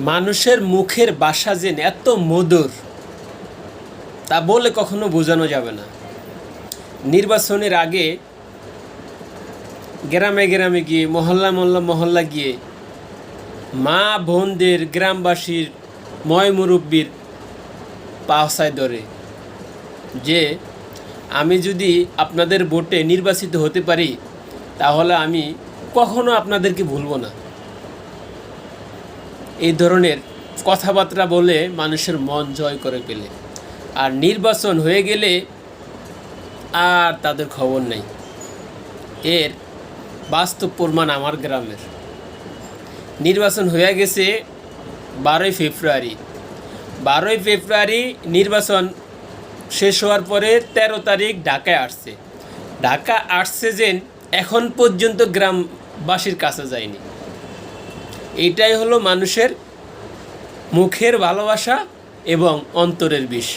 মানুষের মুখের ভাষা যে এত মধুর তা বলে কখনো বোঝানো যাবে না। নির্বাচনের আগে গ্রামে গ্রামে গিয়ে মহল্লা গিয়ে মা বোনদের গ্রামবাসীর মুরব্বীর পাওসায় ধরে যে আমি যদি আপনাদের ভোটে নির্বাচিত হতে পারি তাহলে আমি কখনো আপনাদেরকে ভুলব না। এই ধরনের কথাবার্তা বলে মানুষের মন জয় করে ফেলে, আর নির্বাচন হয়ে গেলে আর তাদের খবর নেই। এর বাস্তব প্রমাণ আমার গ্রামের। নির্বাচন হয়ে গেছে 12ই ফেব্রুয়ারি নির্বাচন শেষ হওয়ার পরে 13 তারিখ ঢাকায় আসছে যে এখন পর্যন্ত গ্রামবাসীর কাছে যায়নি। এটাই হলো মানুষের মুখের ভালোবাসা এবং অন্তরের বিষ।